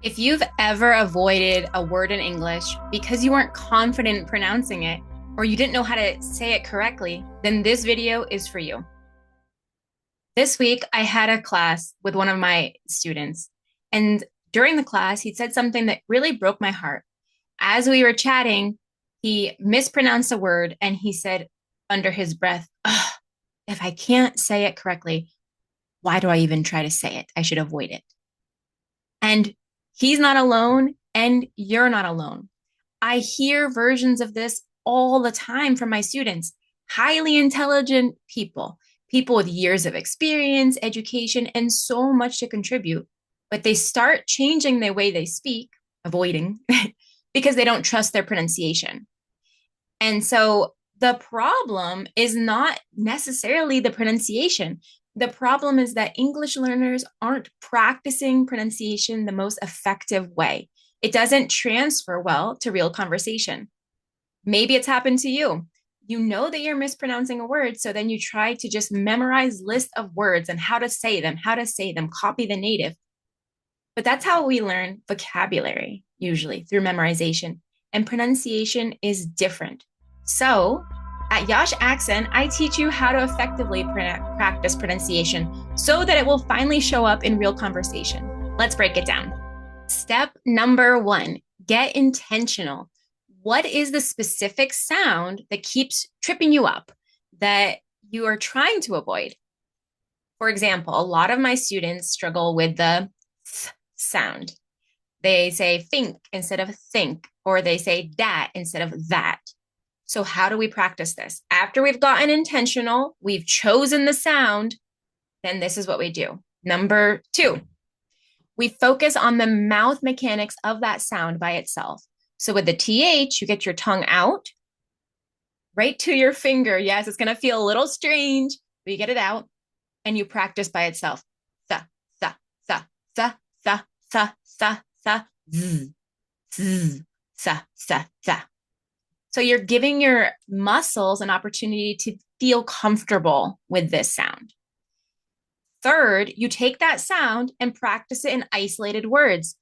If you've ever avoided a word in English because you weren't confident in pronouncing it or you didn't know how to say it correctly, then this video is for you. This week, I had a class with one of my students, and during the class, he said something that really broke my heart. As we were chatting, he mispronounced a word and he said under his breath, "Ugh, if I can't say it correctly, why do I even try to say it? I should avoid it." And he's not alone, and you're not alone. I hear versions of this all the time from my students. Highly intelligent people, people with years of experience, education, and so much to contribute. But they start changing the way they speak, avoiding, because they don't trust their pronunciation. And so the problem is not necessarily the pronunciation. The problem is that English learners aren't practicing pronunciation the most effective way. It doesn't transfer well to real conversation. Maybe it's happened to you. You know that you're mispronouncing a word, so then you try to just memorize lists of words and how to say them, copy the native. But that's how we learn vocabulary, usually through memorization. And pronunciation is different. So, at Yax Accent, I teach you how to effectively practice pronunciation so that it will finally show up in real conversation. Let's break it down. Step number 1, get intentional. What is the specific sound that keeps tripping you up, that you are trying to avoid? For example, a lot of my students struggle with the th sound. They say think instead of think, or they say that instead of that. So how do we practice this? After we've gotten intentional, we've chosen the sound, then this is what we do. Number 2, we focus on the mouth mechanics of that sound by itself. So with the TH, you get your tongue out, right to your finger. Yes, it's going to feel a little strange, but you get it out and you practice by itself. Th, th, th, th, th, th, th, th, z, z, th, th, th. So you're giving your muscles an opportunity to feel comfortable with this sound. Third, you take that sound and practice it in isolated words.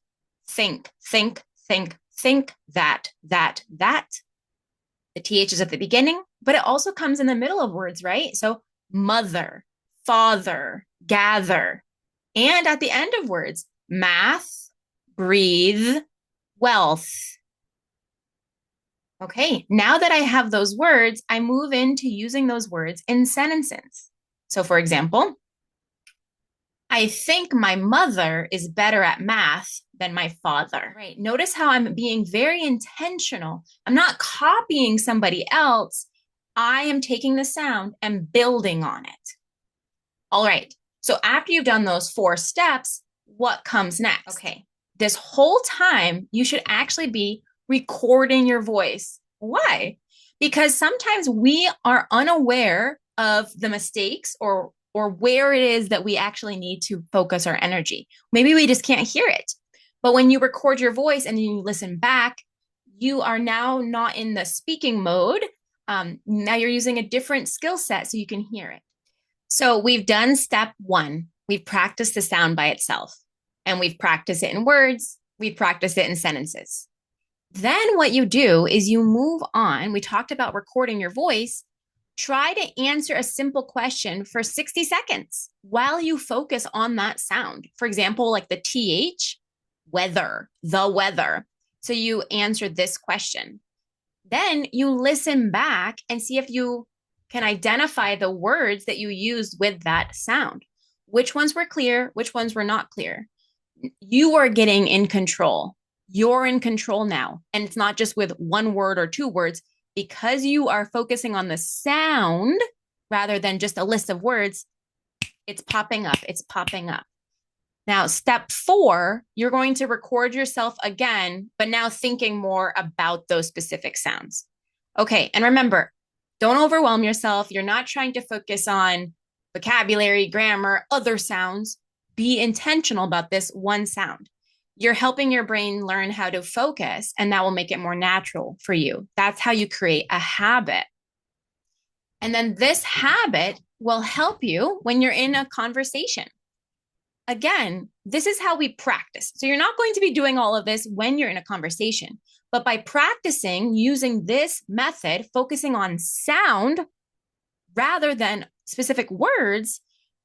Think, think, think, think, that. The TH is at the beginning, but it also comes in the middle of words, right? So mother, father, gather. And at the end of words, math, breathe, wealth. Okay, now that I have those words, I move into using those words in sentences. So for example, I think my mother is better at math than my father. Right. Notice how I'm being very intentional. I'm not copying somebody else. I am taking the sound and building on it. All right. So after you've done those 4 steps, what comes next? Okay. This whole time, you should actually be recording your voice. Why? Because sometimes we are unaware of the mistakes or where it is that we actually need to focus our energy. Maybe we just can't hear it. But when you record your voice and you listen back, you are now not in the speaking mode. Now you're using a different skill set so you can hear it. So we've done step 1. We've practiced the sound by itself, and we've practiced it in words. We've practiced it in sentences. Then what you do is you move on. We talked about recording your voice. Try to answer a simple question for 60 seconds while you focus on that sound. For example, like the TH, weather, the weather. So you answer this question. Then you listen back and see if you can identify the words that you used with that sound. Which ones were clear, which ones were not clear. You are getting in control. You're in control now. And it's not just with 1 word or 2 words. Because you are focusing on the sound rather than just a list of words, it's popping up. It's popping up. Now, step 4, you're going to record yourself again, but now thinking more about those specific sounds. Okay, and remember, don't overwhelm yourself. You're not trying to focus on vocabulary, grammar, other sounds. Be intentional about this one sound. You're helping your brain learn how to focus, and that will make it more natural for you. That's how you create a habit. And then this habit will help you when you're in a conversation. Again, this is how we practice. So you're not going to be doing all of this when you're in a conversation, but by practicing using this method, focusing on sound rather than specific words,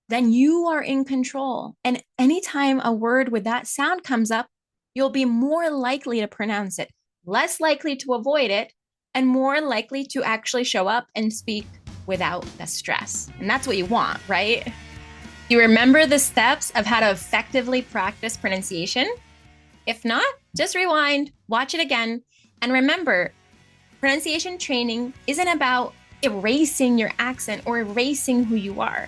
then you are in control. And anytime a word with that sound comes up, you'll be more likely to pronounce it, less likely to avoid it, and more likely to actually show up and speak without the stress. And that's what you want, right? You remember the steps of how to effectively practice pronunciation? If not, just rewind, watch it again, and remember, pronunciation training isn't about erasing your accent or erasing who you are.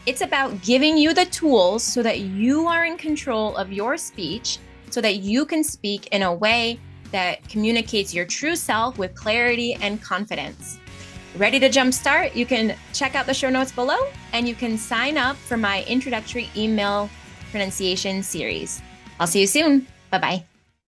It's about giving you the tools so that you are in control of your speech, so that you can speak in a way that communicates your true self with clarity and confidence. Ready to jumpstart? You can check out the show notes below, and you can sign up for my introductory email pronunciation series. I'll see you soon. Bye-bye.